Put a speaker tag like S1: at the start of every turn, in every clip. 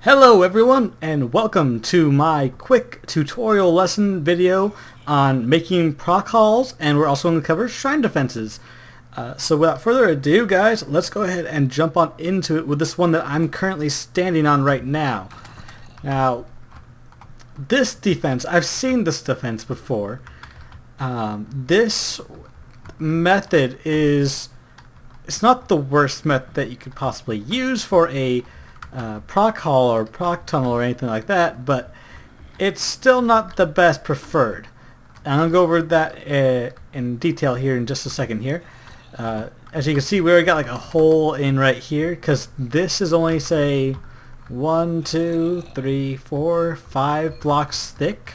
S1: Hello everyone, and welcome to my quick tutorial lesson video on making proc halls, and we're also going to cover shrine defenses. So without further ado guys, let's go ahead and jump on into it with this one that I'm currently standing on right now. Now, this defense, I've seen this defense before. This method it's not the worst method that you could possibly use for a proc hall or proc tunnel or anything like that, but it's still not the best preferred. And I'll go over that in detail here in just a second here. As you can see, we already got like a hole in right here because this is only, say, 1, 2, 3, 4, 5 blocks thick.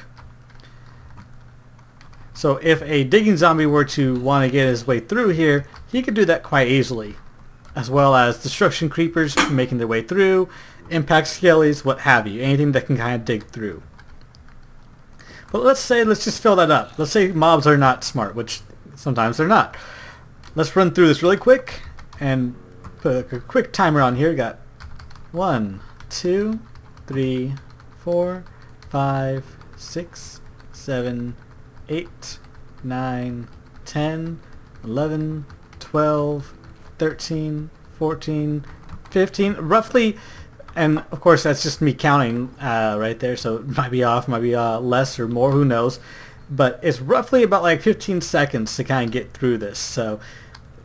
S1: So if a digging zombie were to want to get his way through here, he could do that quite easily, as well as destruction creepers making their way through, impact skellies, what have you, anything that can kind of dig through. But let's just fill that up. Let's say mobs are not smart, which sometimes they're not. Let's run through this really quick and put a quick timer on here. Got 1, 2, 3, 4, 5, 6, 7, 8, 9, 10, 11, 12, 13, 14, 15, roughly, and of course that's just me counting right there, so it might be off, might be less or more, who knows, but it's roughly about like 15 seconds to kind of get through this. So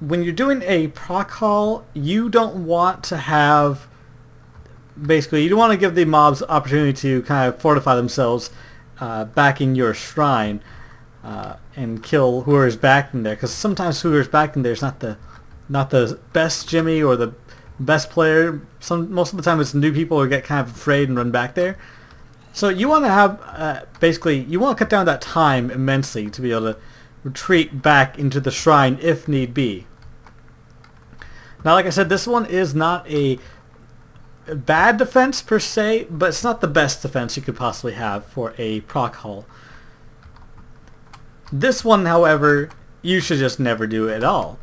S1: when you're doing a proc hall, you don't want to have, basically you don't want to give the mobs opportunity to kind of fortify themselves back in your shrine and kill whoever's back in there, because sometimes whoever's back in there is not the best Jimmy or the best player. Most of the time it's new people who get kind of afraid and run back there. So you want to have, basically, you want to cut down that time immensely to be able to retreat back into the shrine if need be. Now, like I said, this one is not a bad defense per se, but it's not the best defense you could possibly have for a proc hall. This one, however, you should just never do it at all.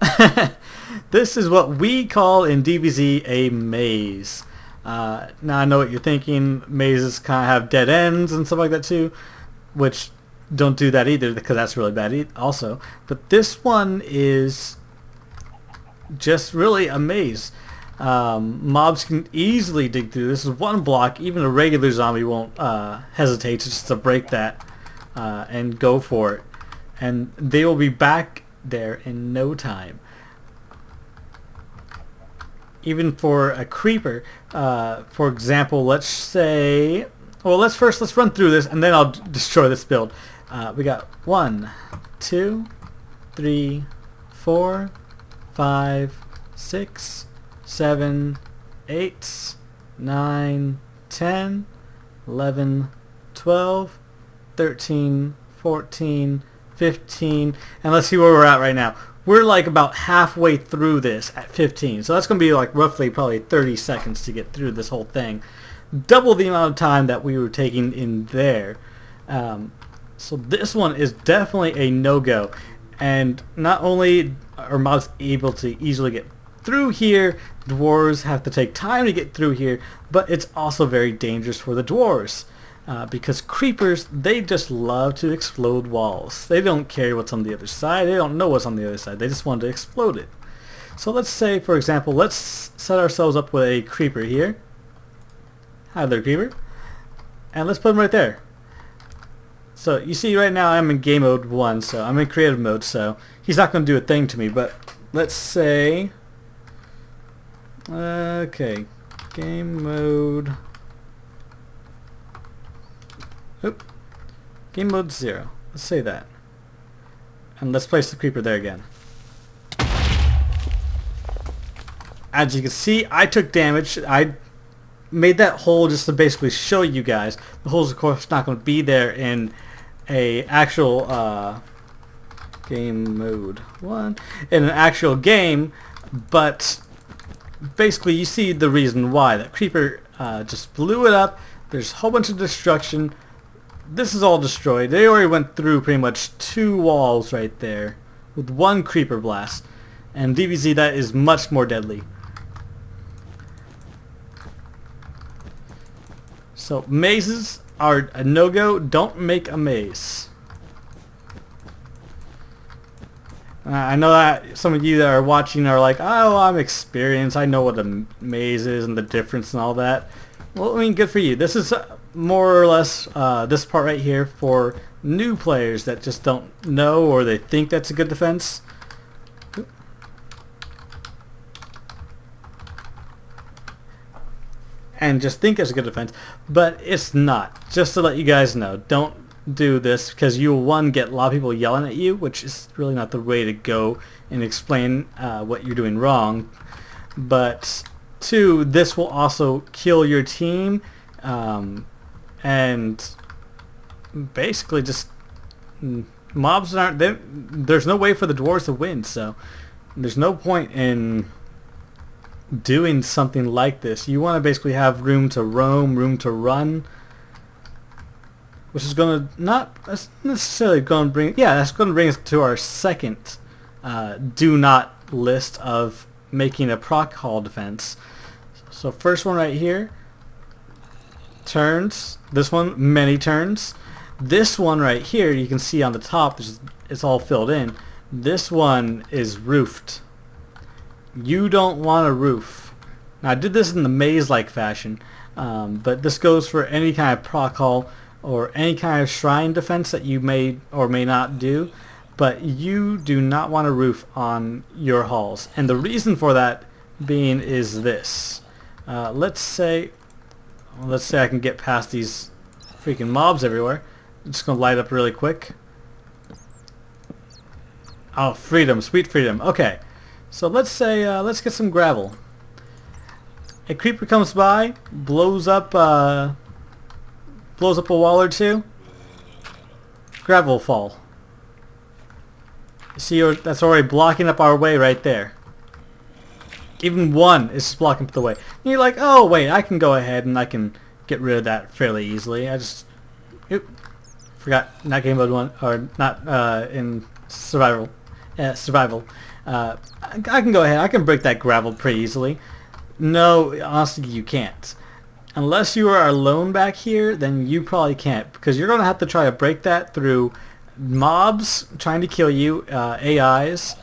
S1: This is what we call in DVZ a maze. Now I know what you're thinking, mazes kind of have dead ends and stuff like that too, which don't do that either because that's really bad also. But this one is just really a maze. Mobs can easily dig through. This is one block. Even a regular zombie won't hesitate just to break that and go for it. And they will be back there in no time. Even for a creeper, for example, let's say, well, let's run through this and then I'll destroy this build. We got 1, 2, 3, 4, 5, 6, 7, 8, 9, 10, 11, 12, 13, 14, 15, and let's see where we're at right now. We're like about halfway through this at 15, so that's going to be like roughly probably 30 seconds to get through this whole thing. Double the amount of time that we were taking in there. So this one is definitely a no-go, and not only are mobs able to easily get through here, dwarves have to take time to get through here, but it's also very dangerous for the dwarves. Because creepers, they just love to explode walls. They don't care what's on the other side. They don't know what's on the other side. They just want to explode it. So let's say, for example, let's set ourselves up with a creeper here. Hi there, creeper. And let's put him right there. So you see right now I'm in game mode 1, so I'm in creative mode, so he's not going to do a thing to me. But let's say, okay, game mode. Oop. Game mode 0. Let's say that. And let's place the creeper there again. As you can see, I took damage. I made that hole just to basically show you guys. The hole's of course not going to be there in a actual game mode 1. In an actual game, but basically you see the reason why. That creeper just blew it up. There's a whole bunch of destruction. This is all destroyed. They already went through pretty much 2 walls right there with 1 creeper blast. And DVZ, that is much more deadly. So mazes are a no-go. Don't make a maze. I know that some of you that are watching are like, oh, I'm experienced. I know what a maze is and the difference and all that. Well, I mean, good for you. This is more or less this part right here for new players that just don't know or they think that's a good defense. And just think it's a good defense, but it's not. Just to let you guys know, don't do this because you'll, one, get a lot of people yelling at you, which is really not the way to go and explain what you're doing wrong. But two, this will also kill your team, and basically just mobs aren't there. There's no way for the dwarves to win, so there's no point in doing something like this. You want to basically have room to roam, room to run, which is going to that's necessarily going to bring, that's going to bring us to our second do not list of making a proc hall defense. So first one right here, turns. This one, many turns. This one right here, you can see on the top, it's all filled in. This one is roofed. You don't want a roof. Now I did this in the maze-like fashion, but this goes for any kind of proc hall or any kind of shrine defense that you may or may not do, but you do not want a roof on your halls. And the reason for that being is this. Let's say I can get past these freaking mobs everywhere. I'm just gonna light up really quick. Oh, freedom, sweet freedom. Okay. So let's say, let's get some gravel. A creeper comes by, blows up a wall or two. Gravel fall. See, that's already blocking up our way right there. Even one is just blocking up the way. And you're like, oh wait, I can go ahead and I can get rid of that fairly easily. I just, forgot, not game mode 1, or not in survival. I can go ahead. I can break that gravel pretty easily. No, honestly, you can't. Unless you are alone back here, then you probably can't, because you're going to have to try to break that through mobs trying to kill you, AIs,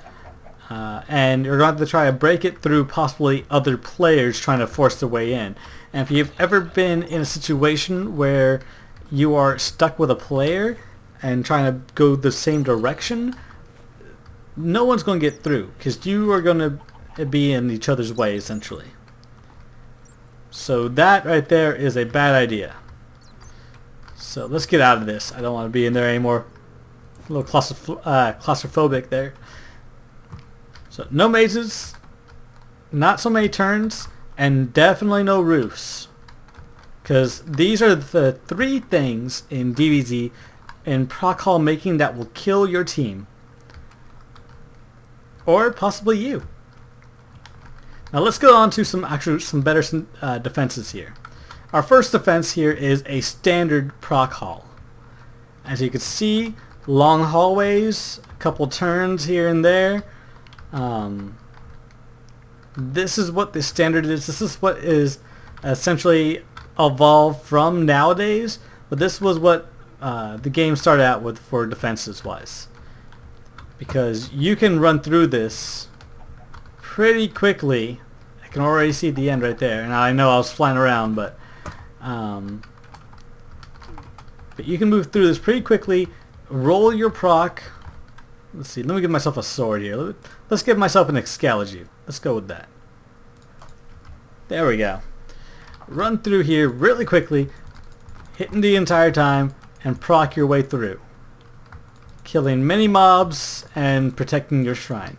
S1: and you're going to have to try to break it through possibly other players trying to force their way in. And if you've ever been in a situation where you are stuck with a player and trying to go the same direction, no one's going to get through because you are going to be in each other's way essentially. So that right there is a bad idea. So let's get out of this. I don't want to be in there anymore. A little claustrophobic there. So no mazes, not so many turns, and definitely no roofs. Because these are the three things in DVZ and proc hall making that will kill your team. Or possibly you. Now let's go on to some better defenses here. Our first defense here is a standard proc hall. As you can see, long hallways, a couple turns here and there. This is what the standard is. This is what is essentially evolved from nowadays, but this was what the game started out with for defenses wise. Because you can run through this pretty quickly. I can already see the end right there. And I know I was flying around, but you can move through this pretty quickly. Roll your proc. Let's see. Let me give myself a sword here. Let's give myself an Excalibur. Let's go with that. There we go. Run through here really quickly, hitting the entire time, and proc your way through, killing many mobs and protecting your shrine.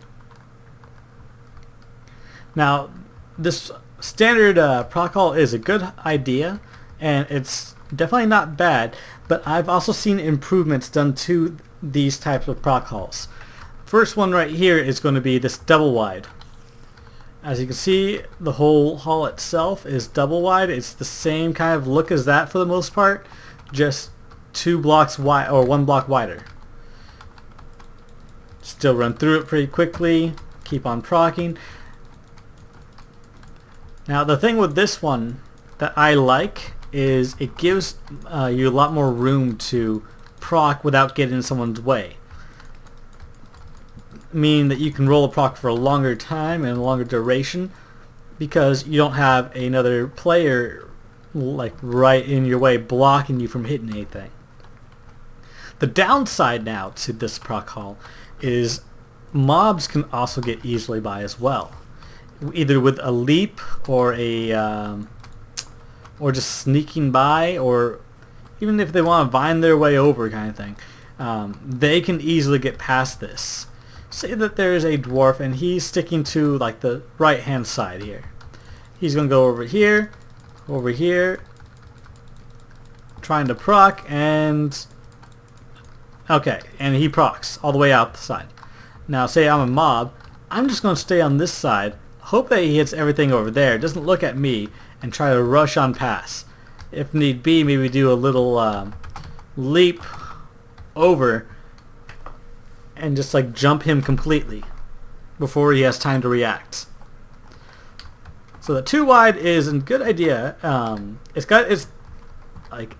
S1: Now, this standard proc hall is a good idea, and it's definitely not bad, but I've also seen improvements done to these types of proc halls. First one right here is going to be this double wide. As you can see, the whole hall itself is double wide. It's the same kind of look as that for the most part, just 2 blocks wide, or 1 block wider. Still run through it pretty quickly, keep on procking. Now the thing with this one that I like is it gives you a lot more room to proc without getting in someone's way. Meaning that you can roll a proc for a longer time and a longer duration because you don't have another player like right in your way blocking you from hitting anything. The downside now to this proc haul is mobs can also get easily by as well, either with a leap or a or just sneaking by, or even if they want to vine their way over kind of thing. They can easily get past this. Say that there's a dwarf and he's sticking to like the right hand side here. He's gonna go over here, trying to proc, and okay, and he procs all the way out the side. Now say I'm a mob, I'm just gonna stay on this side, hope that he hits everything over there, doesn't look at me, and try to rush on past. If need be, maybe do a little leap over and just like jump him completely before he has time to react. So the 2 wide is a good idea. It's got its like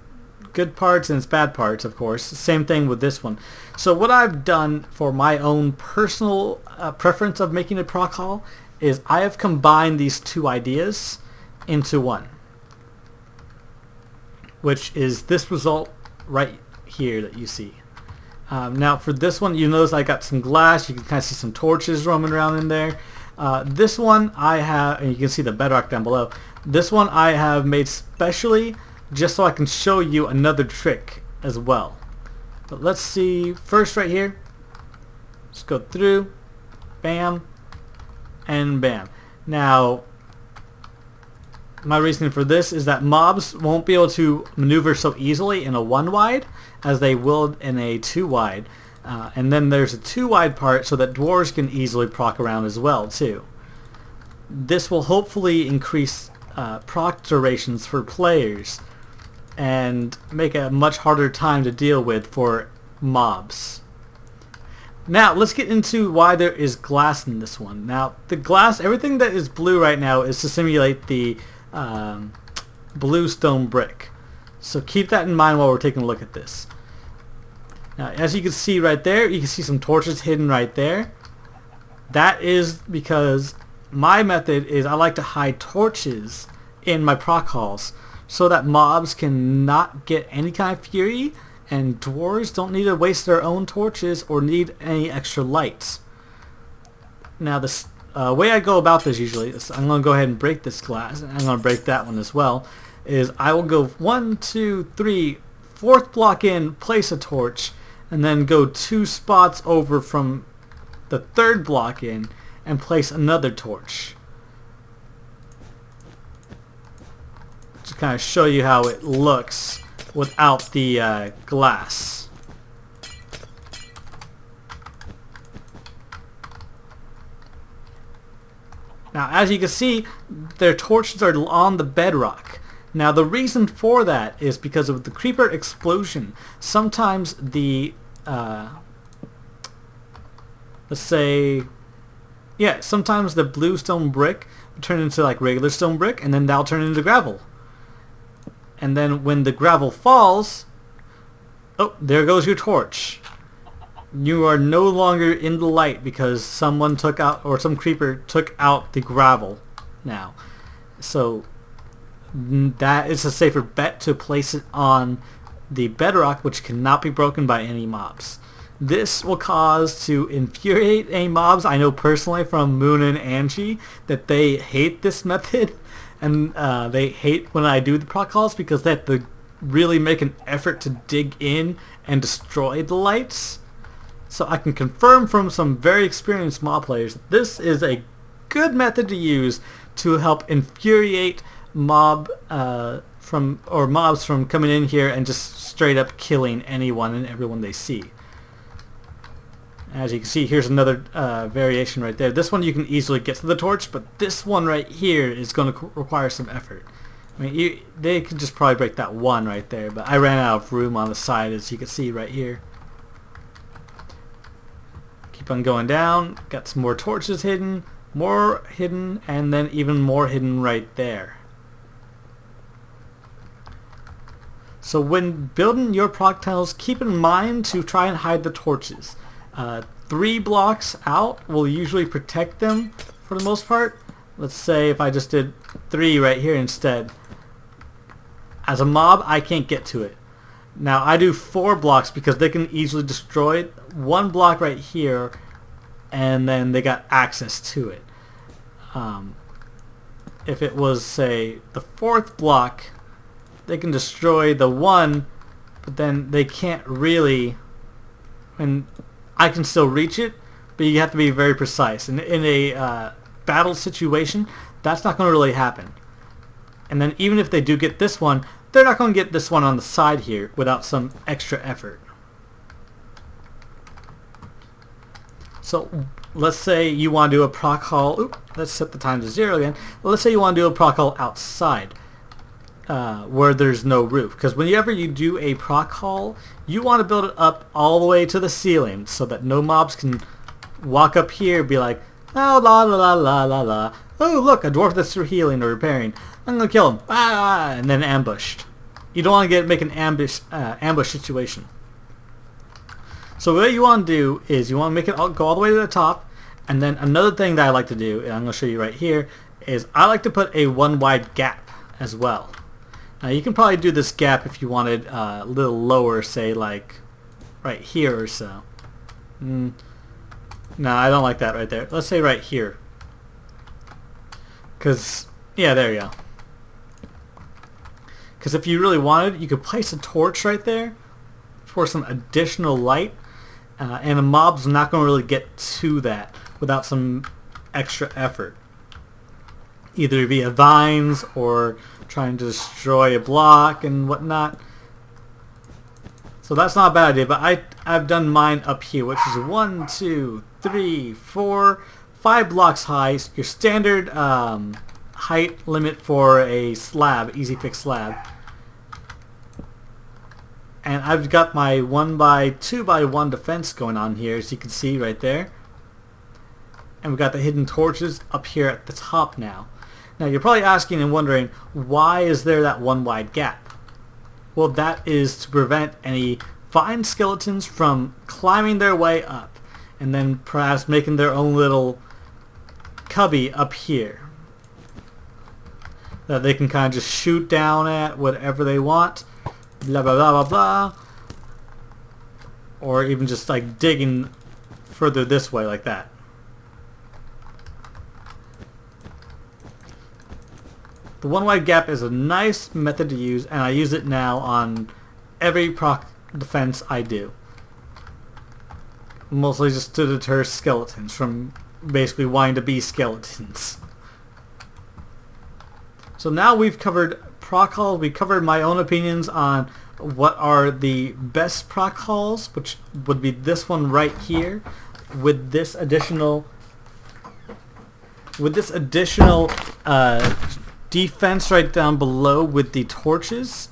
S1: good parts and its bad parts, of course. Same thing with this one. So what I've done for my own personal preference of making a proc haul is I have combined these 2 ideas into one, which is this result right here that you see. Now for this one, you notice I got some glass. You can kind of see some torches roaming around in there. This one I have, and you can see the bedrock down below. This one I have made specially just so I can show you another trick as well. But let's see first right here. Let's go through, bam, and bam. Now my reasoning for this is that mobs won't be able to maneuver so easily in a 1 wide as they will in a 2 wide. And then there's a 2 wide part so that dwarves can easily proc around as well too. This will hopefully increase proc durations for players and make a much harder time to deal with for mobs. Now let's get into why there is glass in this one. Now the glass, everything that is blue right now is to simulate the blue stone brick. So keep that in mind while we're taking a look at this. Now as you can see right there, you can see some torches hidden right there. That is because my method is I like to hide torches in my proc halls so that mobs can not get any kind of fury and dwarves don't need to waste their own torches or need any extra lights. Now this way I go about this usually is I'm going to go ahead and break this glass, and I'm going to break that one as well, is I will go 1, 2, 3, 4th block in, place a torch, and then go 2 spots over from the 3rd block in and place another torch. To kind of show you how it looks without the glass. Now as you can see, their torches are on the bedrock. Now the reason for that is because of the creeper explosion. Sometimes the sometimes the blue stone brick will turn into like regular stone brick, and then that'll turn into gravel. And then when the gravel falls, oh, there goes your torch. You are no longer in the light because someone took out, or some creeper took out the gravel now. So that is a safer bet to place it on the bedrock, which cannot be broken by any mobs. This will cause to infuriate any mobs. I know personally from Moon and Angie that they hate this method, and they hate when I do the proc calls because they have to really make an effort to dig in and destroy the lights. So I can confirm from some very experienced mob players that this is a good method to use to help infuriate mobs from coming in here and just straight up killing anyone and everyone they see. As you can see, here's another variation right there. This one you can easily get to the torch, but this one right here is going to require some effort. I mean, they could just probably break that one right there, but I ran out of room on the side, as you can see right here. Keep on going down. Got some more torches hidden, more hidden, and then even more hidden right there. So when building your proc tunnels, keep in mind to try and hide the torches. 3 blocks out will usually protect them for the most part. Let's say if I just did 3 right here instead. As a mob, I can't get to it. Now I do 4 blocks because they can easily destroy it. 1 block right here, and then they got access to it. If it was, say, the 4th block, they can destroy the 1, but then they can't really, and I can still reach it, but you have to be very precise. And in a battle situation, that's not going to really happen. And then even if they do get this one, they're not going to get this one on the side here without some extra effort. So let's say you want to do a proc haul. Oops, let's set the time to 0 again. Let's say you want to do a proc haul outside where there's no roof. Because whenever you do a proc haul, you want to build it up all the way to the ceiling so that no mobs can walk up here and be like, oh, la la la la la la. Oh, look, a dwarf that's healing or repairing. I'm going to kill him. Ah, and then ambushed. You don't want to make an ambush situation. So what you want to do is you want to make it go all the way to the top, and then another thing that I like to do, and I'm going to show you right here, is I like to put a 1 wide gap as well. Now you can probably do this gap if you wanted a little lower, say like right here or so. No, I don't like that right there. Let's say right here. Because, yeah, there you go. Because if you really wanted, you could place a torch right there for some additional light. And the mob's not going to really get to that without some extra effort. Either via vines or trying to destroy a block and whatnot. So that's not a bad idea, but I've done mine up here, which is 1, 2, 3, 4, 5 blocks high. Your standard height limit for a slab, easy fix slab. And I've got my 1x2x1 defense going on here, as you can see right there. And we've got the hidden torches up here at the top now. Now you're probably asking and wondering, why is there that 1 wide gap? Well, that is to prevent any vine skeletons from climbing their way up and then perhaps making their own little cubby up here that they can kind of just shoot down at whatever they want. Blah blah blah blah blah, or even just like digging further this way like that. The 1 wide gap is a nice method to use, and I use it now on every proc defense I do. Mostly just to deter skeletons from basically wanting to be skeletons. So now we've covered proc hall. We covered my own opinions on what are the best proc halls, which would be this one right here, with this additional defense right down below with the torches.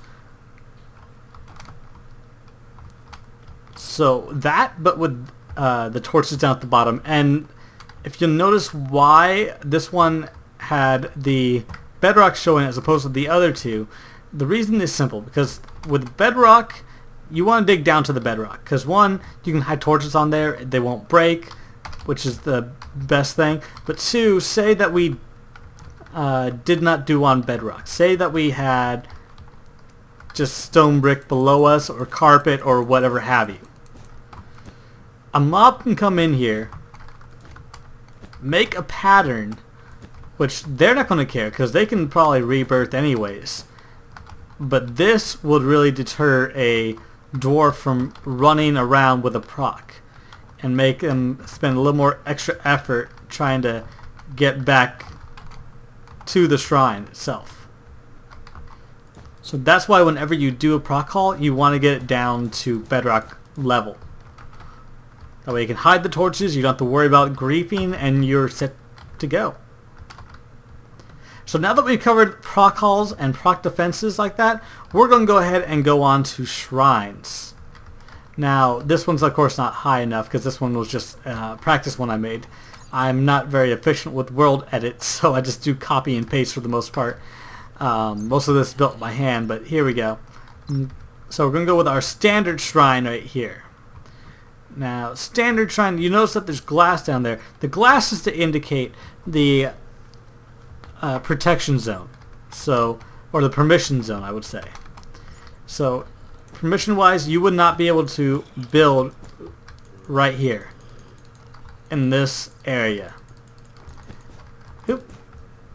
S1: So that, but with the torches down at the bottom. And if you'll notice why this one had the Bedrock showing as opposed to the other two, the reason is simple. Because with Bedrock, you want to dig down to the bedrock. Because 1, you can hide torches on there, they won't break, which is the best thing. But 2, say that we did not do on Bedrock. Say that we had just stone brick below us, or carpet, or whatever have you. A mob can come in here, make a pattern, which they're not going to care because they can probably rebirth anyways. But this would really deter a dwarf from running around with a proc and make them spend a little more extra effort trying to get back to the shrine itself. So that's why whenever you do a proc haul, you want to get it down to bedrock level. That way you can hide the torches, you don't have to worry about griefing, and you're set to go. So now that we've covered proc halls and proc defenses like that, we're going to go ahead and go on to shrines. Now, this one's of course not high enough because this one was just a practice one I made. I'm not very efficient with world edits, so I just do copy and paste for the most part. Most of this is built by hand, but here we go. So we're going to go with our standard shrine right here. Now, standard shrine, you notice that there's glass down there. The glass is to indicate the protection zone. So, or the permission zone, I would say. So, permission-wise, you would not be able to build right here in this area. Oop.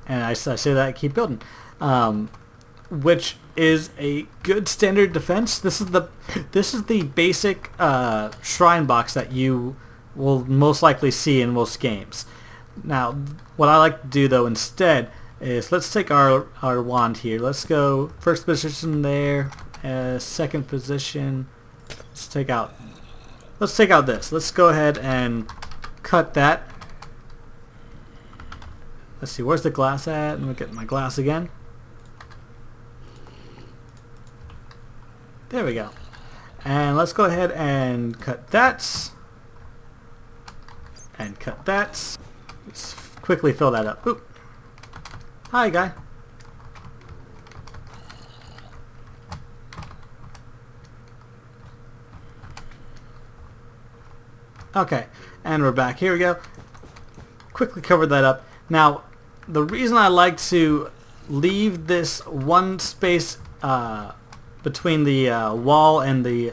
S1: And I say that I keep building. Which is a good standard defense. This is the basic shrine box that you will most likely see in most games. Now, what I like to do though instead is let's take our wand here. Let's go first position there, second position. Let's take out this. Let's go ahead and cut that. Let's see, where's the glass at? Let me get my glass again. There we go. And let's go ahead and cut that. And cut that. Let's quickly fill that up. Oop. Hi, guy. Okay, and we're back. Here we go. Quickly cover that up. Now, the reason I like to leave this one space between the wall and the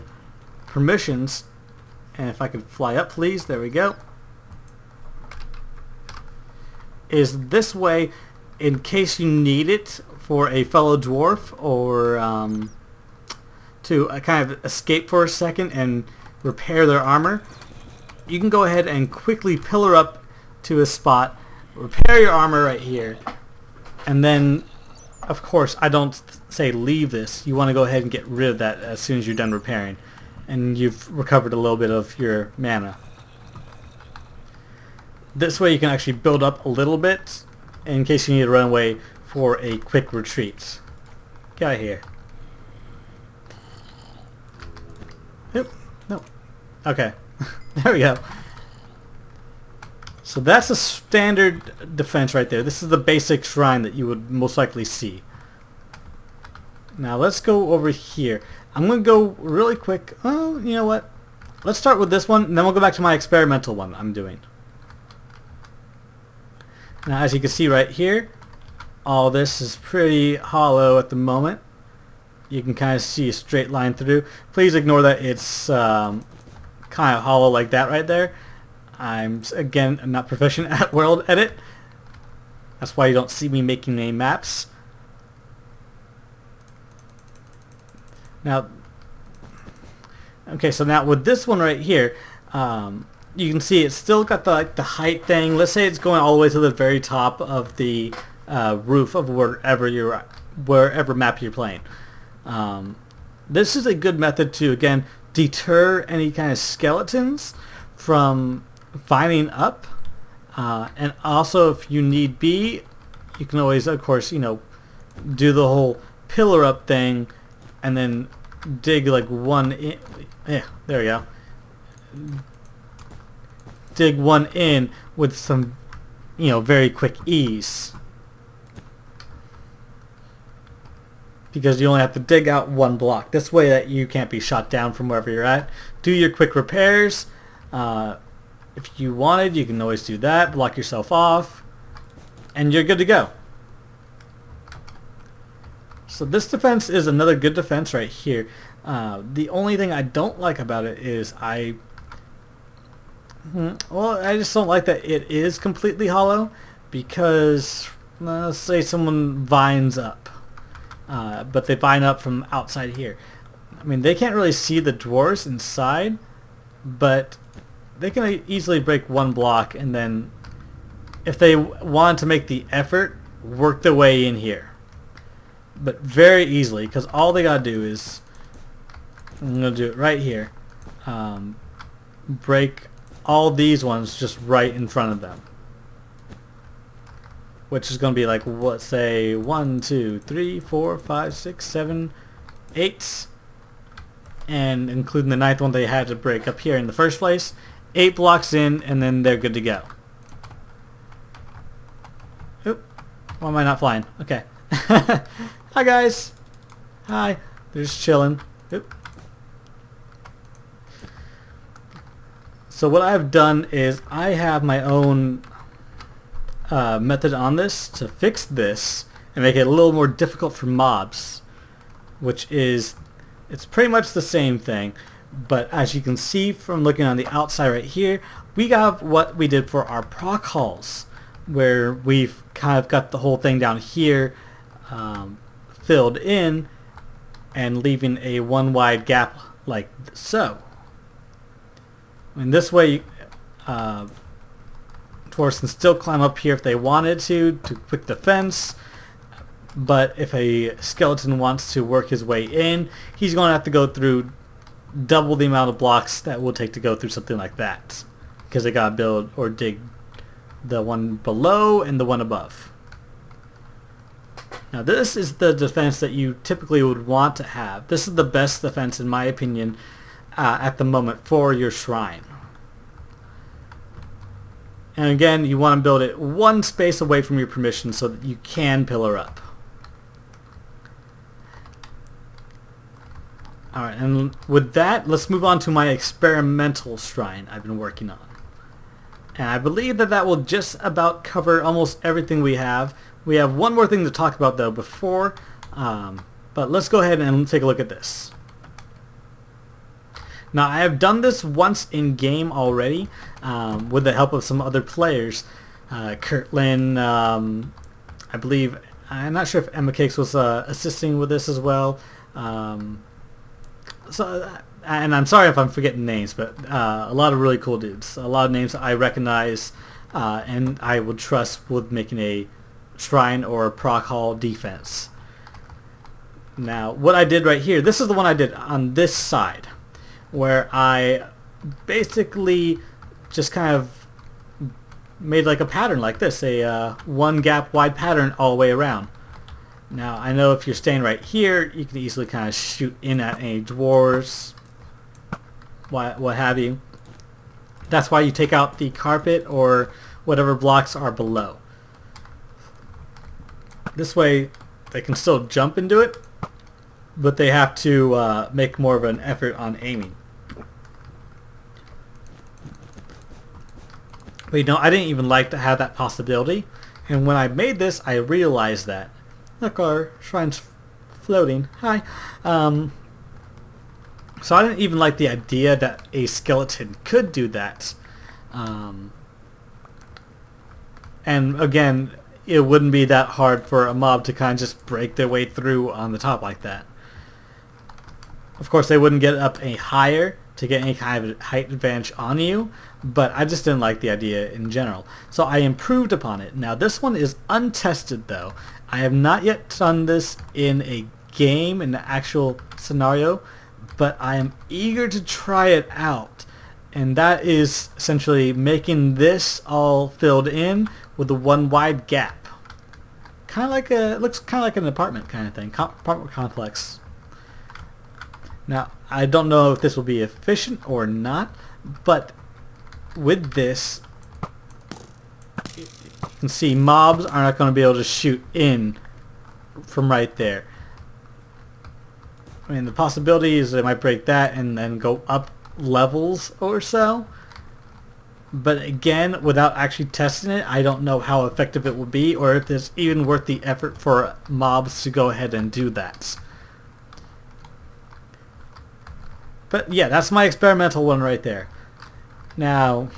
S1: permissions, and if I could fly up please, there we go, is this way in case you need it for a fellow dwarf or to kind of escape for a second and repair their armor. You can go ahead and quickly pillar up to a spot, repair your armor right here, and then of course I don't say leave this. You want to go ahead and get rid of that as soon as you're done repairing and you've recovered a little bit of your mana. This way you can actually build up a little bit in case you need to run away for a quick retreat. Get out of here. Oop, no. Okay. There we go. So that's a standard defense right there. This is the basic shrine that you would most likely see. Now let's go over here. I'm going to go really quick. Oh, you know what? Let's start with this one, and then we'll go back to my experimental one I'm doing. Now as you can see right here, all this is pretty hollow at the moment. You can kind of see a straight line through. Please ignore that it's kind of hollow like that right there. I'm not proficient at World Edit. That's why you don't see me making any maps. Now, okay, so now with this one right here, you can see it's still got the height thing. Let's say it's going all the way to the very top of the roof of wherever map you're playing. This is a good method to again deter any kind of skeletons from vining up, and also if you need be, you can always, of course, do the whole pillar up thing, and then dig like one in. Yeah, there we go. Dig one in with some, very quick ease, because you only have to dig out one block. This way that you can't be shot down from wherever you're at. Do your quick repairs. If you wanted, you can always do that. Block yourself off, and you're good to go. So this defense is another good defense right here. The only thing I don't like about it is I just don't like that it is completely hollow, because let's say someone vines up, but they vine up from outside here. I mean, they can't really see the dwarves inside, but they can easily break one block, and then if they want to make the effort, work their way in here. But very easily, because all they gotta do is, I'm gonna do it right here, break all these ones just right in front of them, which is gonna be like, what, say 1, 2, 3, 4, 5, 6, 7, 8, and including the 9th one they had to break up here in the first place. 8 blocks in, and then they're good to go. Oop, why am I not flying? Okay. Hi guys. Hi. They're just chilling. Oop. So what I've done is I have my own method on this to fix this and make it a little more difficult for mobs, which is, it's pretty much the same thing, but as you can see from looking on the outside right here, we got what we did for our proc halls, where we've kind of got the whole thing down here filled in and leaving a one wide gap like so. And this way Dwarves can still climb up here if they wanted to quick defense, but if a skeleton wants to work his way in, he's going to have to go through double the amount of blocks that will take to go through something like that, because they got to build or dig the one below and the one above. Now this is the defense that you typically would want to have. This is the best defense in my opinion at the moment for your shrine. And again, you want to build it one space away from your permission so that you can pillar up. Alright, and with that, let's move on to my experimental shrine I've been working on. And I believe that will just about cover almost everything we have. We have one more thing to talk about though before, but let's go ahead and take a look at this. Now I have done this once in game already with the help of some other players. Kirtland, I believe, I'm not sure if Emma Cakes was assisting with this as well. And I'm sorry if I'm forgetting names, but a lot of really cool dudes. A lot of names I recognize and I would trust with making a shrine or a proc hall defense. Now what I did right here, this is the one I did on this side, where I basically just kind of made like a pattern like this, a one gap wide pattern all the way around. Now I know if you're staying right here, you can easily kind of shoot in at any dwarves, what have you. That's why you take out the carpet or whatever blocks are below. This way they can still jump into it, but they have to make more of an effort on aiming. But you know, I didn't even like to have that possibility, and when I made this I realized that. Look, our shrine's floating. Hi. So I didn't even like the idea that a skeleton could do that. And again, it wouldn't be that hard for a mob to kind of just break their way through on the top like that. Of course, they wouldn't get up any higher to get any kind of height advantage on you, but I just didn't like the idea in general. So I improved upon it. Now this one is untested though. I have not yet done this in a game, in the actual scenario, but I am eager to try it out. And that is essentially making this all filled in with the one wide gap. Kind of like it looks kind of like an apartment kind of thing, apartment complex. Now, I don't know if this will be efficient or not, but with this, you can see mobs are not going to be able to shoot in from right there. I mean, the possibility is they might break that and then go up levels or so. But again, without actually testing it, I don't know how effective it will be, or if it's even worth the effort for mobs to go ahead and do that. But yeah, that's my experimental one right there. Now,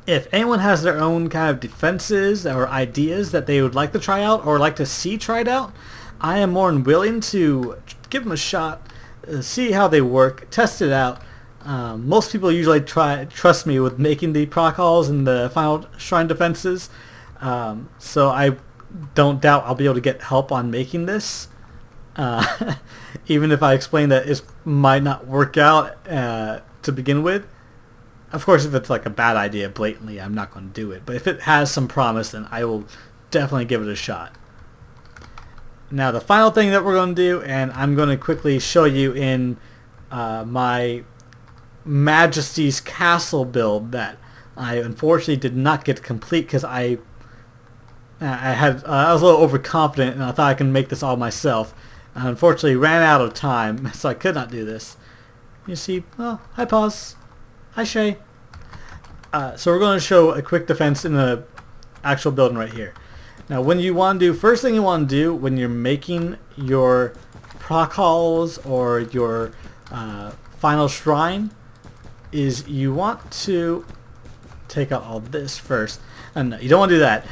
S1: if anyone has their own kind of defenses or ideas that they would like to try out or like to see tried out, I am more than willing to give them a shot, see how they work, test it out. Most people usually trust me with making the proc halls and the final shrine defenses, so I don't doubt I'll be able to get help on making this. Even if I explain that it might not work out to begin with. Of course, if it's like a bad idea blatantly, I'm not going to do it. But if it has some promise, then I will definitely give it a shot. Now, the final thing that we're going to do, and I'm going to quickly show you in my Majesty's Castle build that I unfortunately did not get to complete because I was a little overconfident and I thought I could make this all myself. I unfortunately ran out of time, so I could not do this. You see, oh, hi Pause. Hi Shay. So we're going to show a quick defense in the actual building right here. Now when you want to do, first thing you want to do when you're making your proc halls or your final shrine is you want to take out all this first. And no, you don't want to do that.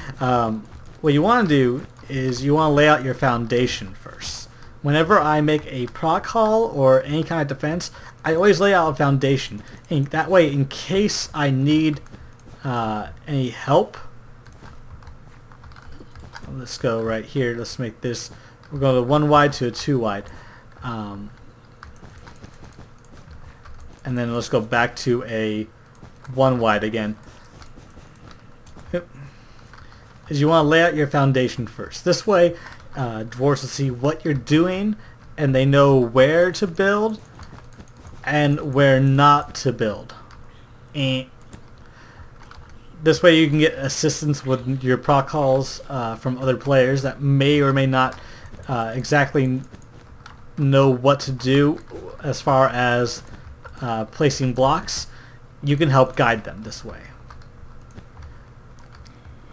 S1: What you want to do is you want to lay out your foundation first. Whenever I make a proc hall or any kind of defense, I always lay out a foundation. And that way, in case I need any help, let's go right here. Let's make this, we're going to 1 wide to a 2 wide. And then let's go back to a 1 wide again. Is you want to lay out your foundation first. This way, dwarves will see what you're doing, and they know where to build and where not to build. This way, you can get assistance with your proc calls from other players that may or may not exactly know what to do as far as placing blocks. You can help guide them this way.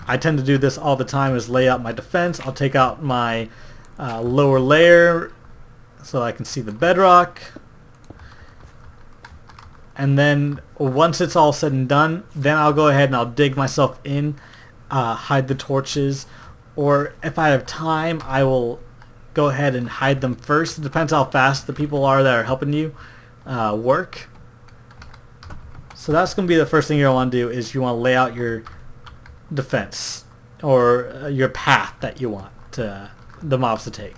S1: I tend to do this all the time, is lay out my defense. I'll take out my lower layer so I can see the bedrock. And then once it's all said and done, then I'll go ahead and I'll dig myself in, hide the torches, or if I have time, I will go ahead and hide them first. It depends how fast the people are that are helping you work. So that's going to be the first thing you'll want to do, is you want to lay out your defense or your path that you want the mobs to take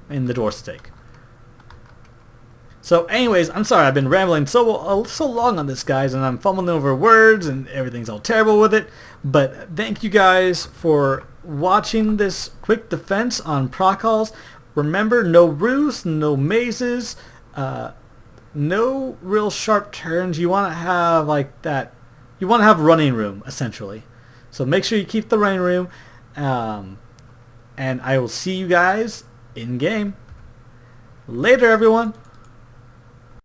S1: and the dwarves to take. So anyways, I'm sorry I've been rambling so long on this, guys, and I'm fumbling over words and everything's all terrible with it, but thank you guys for watching this quick defense on proc halls. Remember, no roofs, no mazes, no real sharp turns. You want to have like that, you want to have running room essentially. So make sure you keep the running room, and I will see you guys in game. Later, everyone.